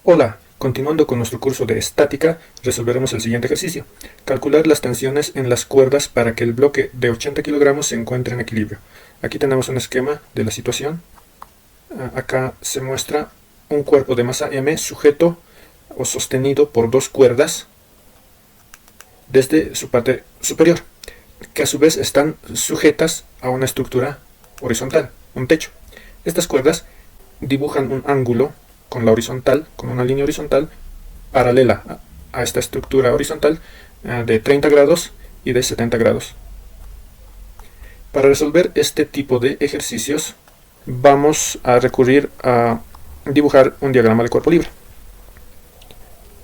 Hola, continuando con nuestro curso de estática, resolveremos el siguiente ejercicio. Calcular las tensiones en las cuerdas para que el bloque de 80 kilogramos se encuentre en equilibrio. Aquí tenemos un esquema de la situación. Acá se muestra un cuerpo de masa M sujeto o sostenido por dos cuerdas desde su parte superior, que a su vez están sujetas a una estructura horizontal, un techo. Estas cuerdas dibujan un ángulo con la horizontal, con una línea horizontal paralela a esta estructura horizontal de 30 grados y de 70 grados. Para resolver este tipo de ejercicios vamos a recurrir a dibujar un diagrama de cuerpo libre.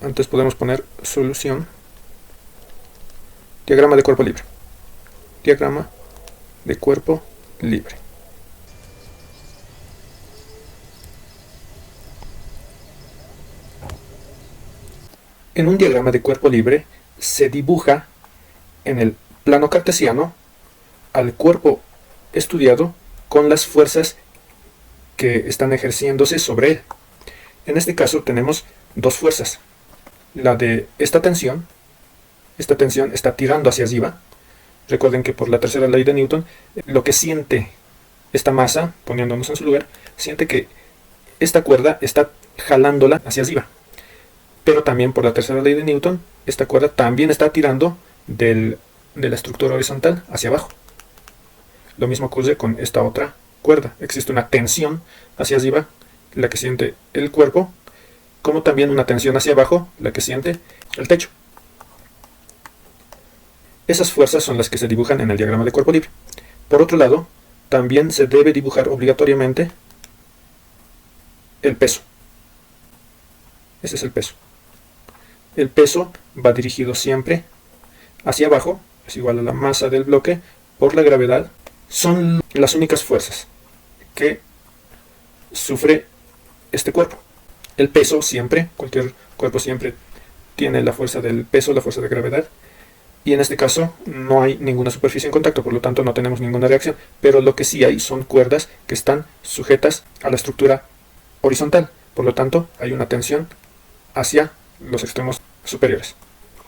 Antes podemos poner solución, diagrama de cuerpo libre, diagrama de cuerpo libre. En un diagrama de cuerpo libre se dibuja en el plano cartesiano al cuerpo estudiado con las fuerzas que están ejerciéndose sobre él. En este caso tenemos dos fuerzas. La de esta tensión está tirando hacia arriba. Recuerden que por la tercera ley de Newton, lo que siente esta masa, poniéndonos en su lugar, siente que esta cuerda está jalándola hacia arriba. Pero también por la tercera ley de Newton, esta cuerda también está tirando de la estructura horizontal hacia abajo. Lo mismo ocurre con esta otra cuerda. Existe una tensión hacia arriba, la que siente el cuerpo, como también una tensión hacia abajo, la que siente el techo. Esas fuerzas son las que se dibujan en el diagrama de cuerpo libre. Por otro lado, también se debe dibujar obligatoriamente el peso. Ese es el peso. El peso va dirigido siempre hacia abajo, es igual a la masa del bloque por la gravedad. Son las únicas fuerzas que sufre este cuerpo. El peso siempre, cualquier cuerpo siempre tiene la fuerza del peso, la fuerza de gravedad. Y en este caso no hay ninguna superficie en contacto, por lo tanto no tenemos ninguna reacción. Pero lo que sí hay son cuerdas que están sujetas a la estructura horizontal. Por lo tanto hay una tensión hacia los extremos superiores.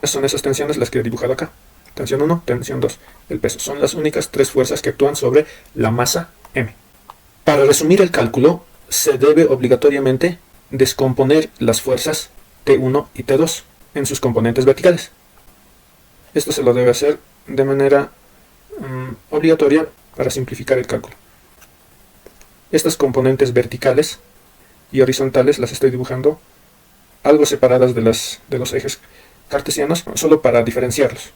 Son esas tensiones las que he dibujado acá. Tensión 1, tensión 2. El peso. Son las únicas tres fuerzas que actúan sobre la masa M. Para resumir el cálculo, se debe obligatoriamente descomponer las fuerzas T1 y T2 en sus componentes verticales. Esto se lo debe hacer de manera obligatoria para simplificar el cálculo. Estas componentes verticales y horizontales las estoy dibujando algo separadas de los ejes cartesianos, solo para diferenciarlos.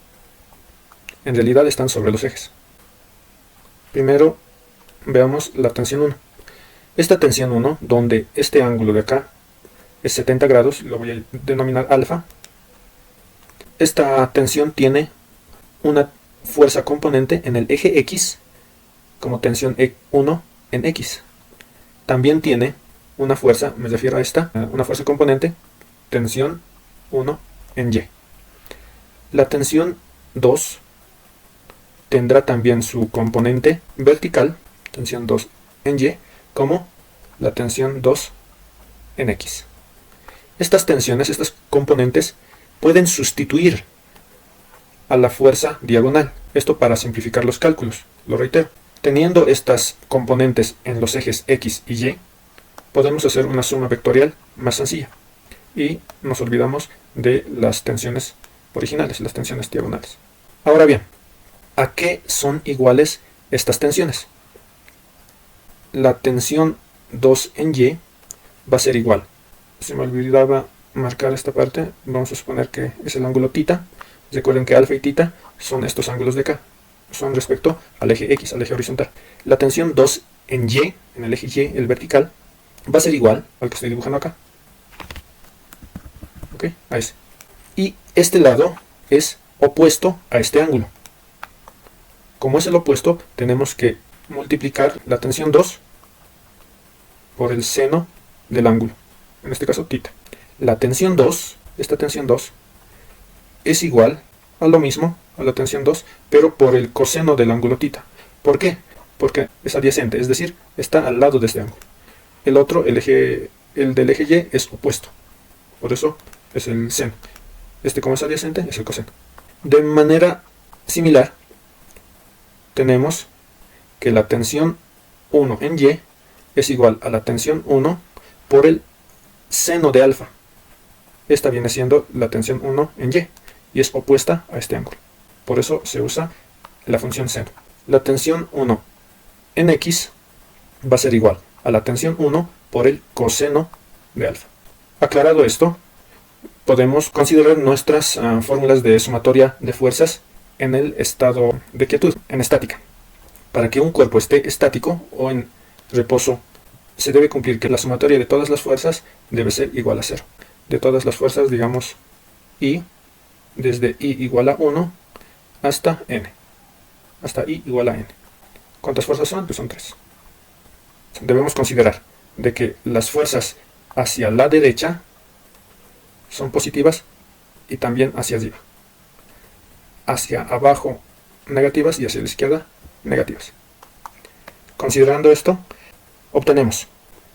En realidad están sobre los ejes. Primero veamos la tensión 1. Esta tensión 1, donde este ángulo de acá es 70 grados, lo voy a denominar alfa. Esta tensión tiene una fuerza componente en el eje X, como tensión 1 en X. También tiene una fuerza, me refiero a esta, una fuerza componente, tensión 1 en Y. La tensión 2 tendrá también su componente vertical, tensión 2 en Y, como la tensión 2 en X. Estas tensiones, estas componentes, pueden sustituir a la fuerza diagonal. Esto para simplificar los cálculos, lo reitero. Teniendo estas componentes en los ejes X y Y, podemos hacer una suma vectorial más sencilla. Y nos olvidamos de las tensiones originales, las tensiones diagonales. Ahora bien, ¿a qué son iguales estas tensiones? La tensión 2 en Y va a ser igual. Se me olvidaba marcar esta parte. Vamos a suponer que es el ángulo θ. Recuerden que alfa y θ son estos ángulos de acá. Son respecto al eje X, al eje horizontal. La tensión 2 en Y, en el eje Y, el vertical, va a ser igual al que estoy dibujando acá. ¿Ok? A ese. Y este lado es opuesto a este ángulo. Como es el opuesto, tenemos que multiplicar la tensión 2 por el seno del ángulo. En este caso, θ. La tensión 2, esta tensión 2, es igual a lo mismo, a la tensión 2, pero por el coseno del ángulo θ. ¿Por qué? Porque es adyacente, es decir, está al lado de este ángulo. El otro, el del eje Y, es opuesto. por eso es el seno. Este, como es adyacente, es el coseno. De manera similar, tenemos que la tensión 1 en Y es igual a la tensión 1 por el seno de alfa. Esta viene siendo la tensión 1 en y es opuesta a este ángulo. Por eso se usa la función seno. La tensión 1 en X va a ser igual a la tensión 1 por el coseno de alfa. Aclarado esto, podemos considerar nuestras fórmulas de sumatoria de fuerzas en el estado de quietud, en estática. Para que un cuerpo esté estático o en reposo, se debe cumplir que la sumatoria de todas las fuerzas debe ser igual a 0. De todas las fuerzas, digamos, I, desde I igual a 1 hasta N. Hasta I igual a N. ¿Cuántas fuerzas son? Pues son 3. Debemos considerar de que las fuerzas hacia la derecha son positivas y también hacia arriba. Hacia abajo negativas y hacia la izquierda negativas. Considerando esto, obtenemos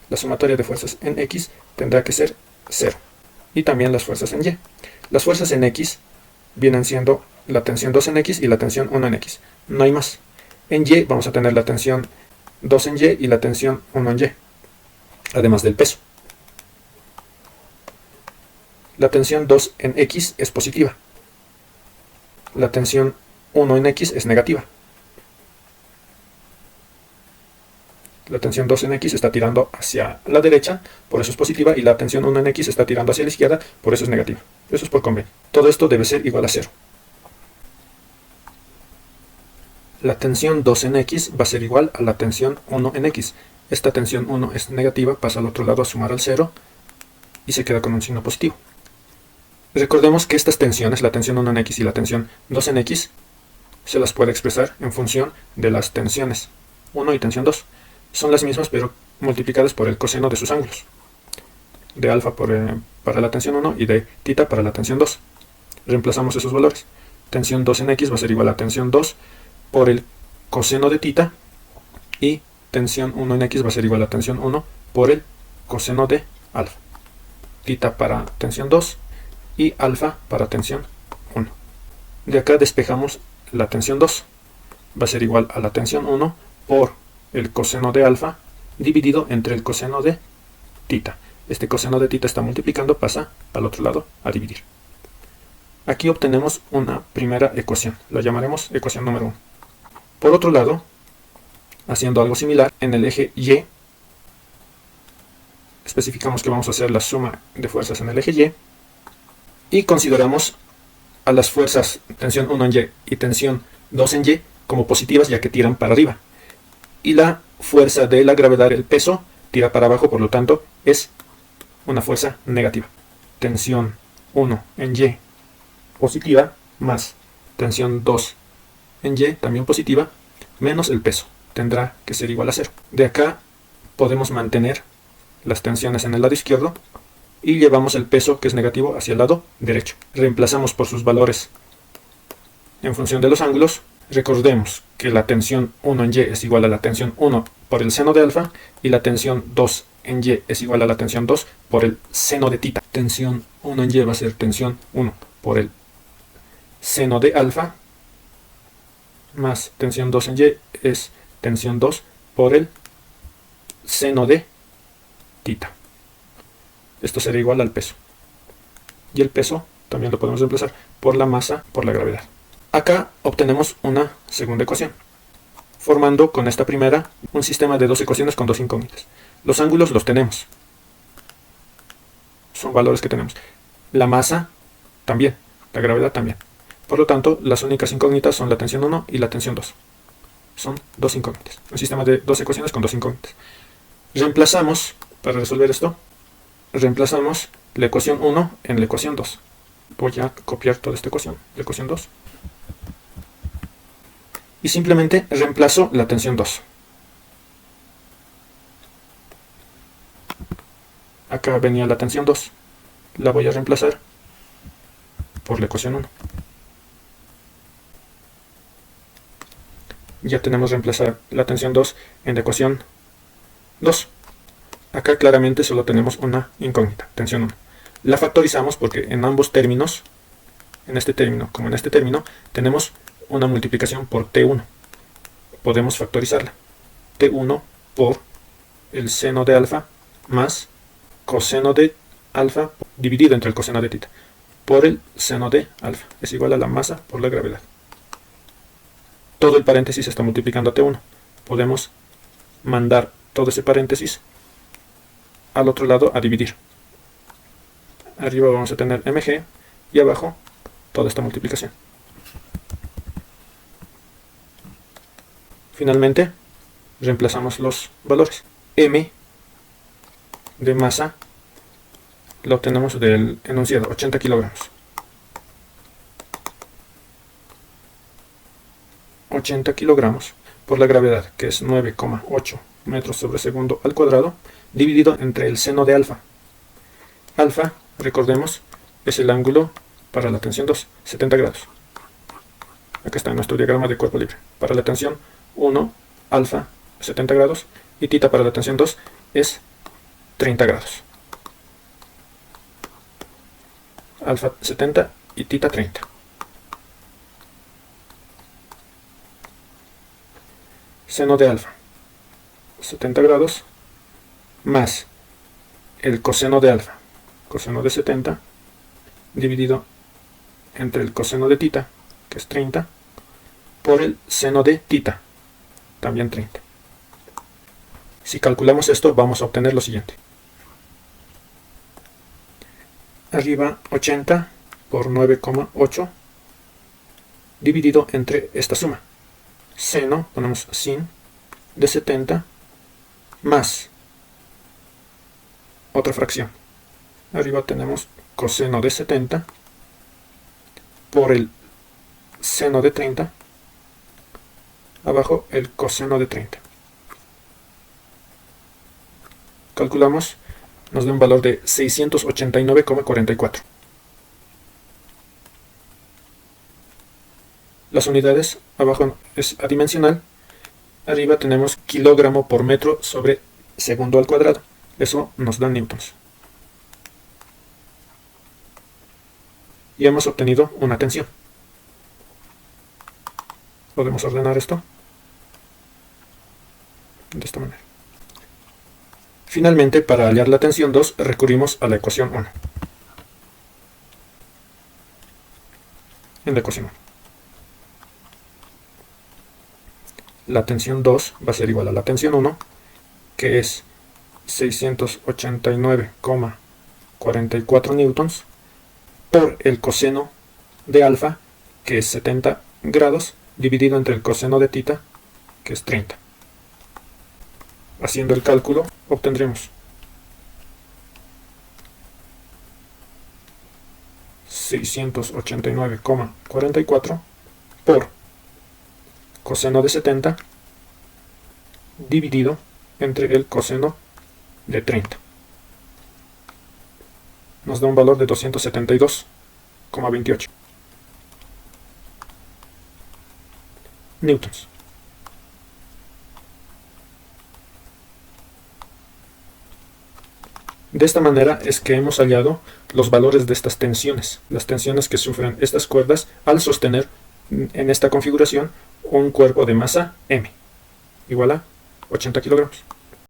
la sumatoria de fuerzas en X tendrá que ser 0. Y también las fuerzas en Y. Las fuerzas en X vienen siendo la tensión 2 en X y la tensión 1 en X. No hay más. En Y vamos a tener la tensión 2 en Y y la tensión 1 en Y. Además del peso. La tensión 2 en X es positiva. La tensión 1 en X es negativa. La tensión 2 en X está tirando hacia la derecha, por eso es positiva, y la tensión 1 en X está tirando hacia la izquierda, por eso es negativa. Eso es por convenio. Todo esto debe ser igual a 0. La tensión 2 en X va a ser igual a la tensión 1 en X. Esta tensión 1 es negativa, pasa al otro lado a sumar al 0 y se queda con un signo positivo. Recordemos que estas tensiones, la tensión 1 en X y la tensión 2 en X, se las puede expresar en función de las tensiones 1 y tensión 2. Son las mismas pero multiplicadas por el coseno de sus ángulos. De alfa para la tensión 1 y de tita para la tensión 2. Reemplazamos esos valores. Tensión 2 en X va a ser igual a tensión 2 por el coseno de tita y tensión 1 en X va a ser igual a tensión 1 por el coseno de alfa. Tita para tensión 2 y alfa para tensión 1. De acá despejamos la tensión 2. Va a ser igual a la tensión 1 por el coseno de alfa dividido entre el coseno de tita. Este coseno de tita está multiplicando, pasa al otro lado a dividir. Aquí obtenemos una primera ecuación. La llamaremos ecuación número 1. Por otro lado, haciendo algo similar, en el eje Y, especificamos que vamos a hacer la suma de fuerzas en el eje Y y consideramos a las fuerzas tensión 1 en Y y tensión 2 en Y como positivas ya que tiran para arriba. Y la fuerza de la gravedad, el peso, tira para abajo, por lo tanto es una fuerza negativa. Tensión 1 en Y positiva más tensión 2 en Y también positiva menos el peso. Tendrá que ser igual a 0. De acá podemos mantener las tensiones en el lado izquierdo y llevamos el peso, que es negativo, hacia el lado derecho. Reemplazamos por sus valores en función de los ángulos. Recordemos que la tensión 1 en Y es igual a la tensión 1 por el seno de alfa y la tensión 2 en Y es igual a la tensión 2 por el seno de tita. Tensión 1 en Y va a ser tensión 1 por el seno de alfa más tensión 2 en Y es tensión 2 por el seno de tita. Esto será igual al peso. Y el peso también lo podemos reemplazar por la masa por la gravedad. Acá obtenemos una segunda ecuación, formando con esta primera un sistema de dos ecuaciones con dos incógnitas. Los ángulos los tenemos. Son valores que tenemos. La masa también. La gravedad también. Por lo tanto, las únicas incógnitas son la tensión 1 y la tensión 2. Son dos incógnitas. Un sistema de dos ecuaciones con dos incógnitas. Reemplazamos, para resolver esto, reemplazamos la ecuación 1 en la ecuación 2. Voy a copiar toda esta ecuación, la ecuación 2. Y simplemente reemplazo la tensión 2. Acá venía la tensión 2. La voy a reemplazar por la ecuación 1. Ya tenemos reemplazar la tensión 2 en la ecuación 2. Acá claramente solo tenemos una incógnita, tensión 1. La factorizamos porque en ambos términos, en este término como en este término, tenemos una multiplicación por T1. Podemos factorizarla. T1 por el seno de alfa más coseno de alfa dividido entre el coseno de tita por el seno de alfa es igual a la masa por la gravedad. Todo el paréntesis se está multiplicando a T1. Podemos mandar todo ese paréntesis al otro lado a dividir. Arriba vamos a tener mg y abajo toda esta multiplicación. Finalmente, reemplazamos los valores. M de masa lo obtenemos del enunciado, 80 kilogramos. 80 kilogramos por la gravedad, que es 9,8 metros sobre segundo al cuadrado, dividido entre el seno de alfa. Alfa, recordemos, es el ángulo para la tensión 2, 70 grados. Acá está nuestro diagrama de cuerpo libre. Para la tensión 1, alfa, 70 grados, y tita para la tensión 2 es 30 grados. Alfa 70 y tita 30. Seno de alfa, 70 grados, más el coseno de alfa, coseno de 70, dividido entre el coseno de tita, que es 30, por el seno de tita, también 30. Si calculamos esto, vamos a obtener lo siguiente. Arriba 80 por 9,8 dividido entre esta suma. Seno, ponemos sin, de 70 más otra fracción. Arriba tenemos coseno de 70 por el seno de 30. Abajo el coseno de 30. Calculamos, nos da un valor de 689,44. Las unidades, abajo es adimensional, arriba tenemos kilogramo por metro sobre segundo al cuadrado. Eso nos da newtons. Y hemos obtenido una tensión. Podemos ordenar esto de esta manera. Finalmente, para hallar la tensión 2, recurrimos a la ecuación 1. En la ecuación 1. La tensión 2 va a ser igual a la tensión 1, que es 689,44 newtons, por el coseno de alfa, que es 70 grados, dividido entre el coseno de tita, que es 30. Haciendo el cálculo, obtendremos 689,44 por coseno de 70 dividido entre el coseno de 30. Nos da un valor de 272,28 newtons. De esta manera es que hemos hallado los valores de estas tensiones, las tensiones que sufren estas cuerdas al sostener en esta configuración un cuerpo de masa M, igual a 80 kilogramos.